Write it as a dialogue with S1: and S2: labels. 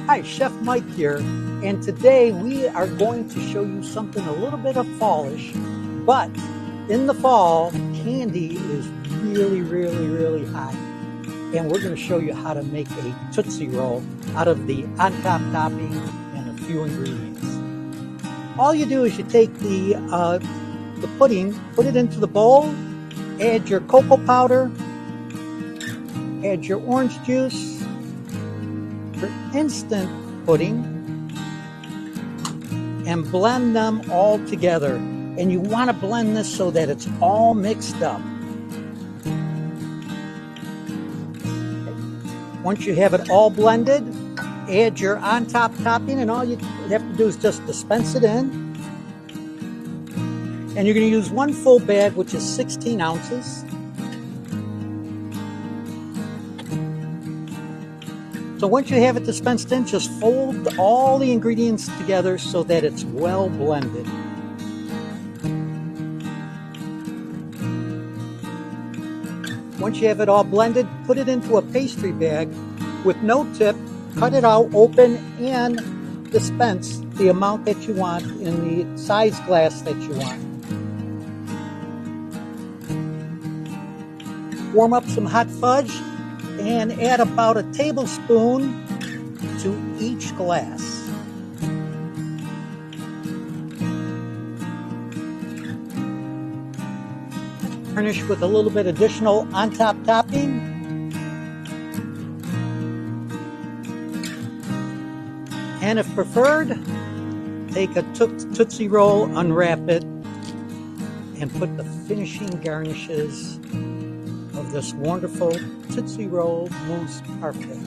S1: Hi, Chef Mike here, and today we are going to show you something a little bit of fallish, but in the fall, candy is really hot, and we're going to show you how to make a Tootsie Roll out of the on-top topping and a few ingredients. All you do is you take the pudding, put it into the bowl, add your cocoa powder, add your orange juice, your instant pudding, and blend them all together. And you want to blend this so that it's all mixed up. Once you have it all blended, add your on-top topping, and all you have to do is just dispense it in. And you're going to use one full bag, which is 16 ounces. So once you have it dispensed in, just fold all the ingredients together so that it's well blended. Once you have it all blended, put it into a pastry bag with no tip, cut it out, open, and dispense the amount that you want in the size glass that you want. Warm up some hot fudge and add about a tablespoon to each glass. Garnish with a little bit additional on-top topping. And if preferred, take a Tootsie Roll, unwrap it, and put the finishing garnishes of this wonderful Tootsie Roll Mousse Parfait.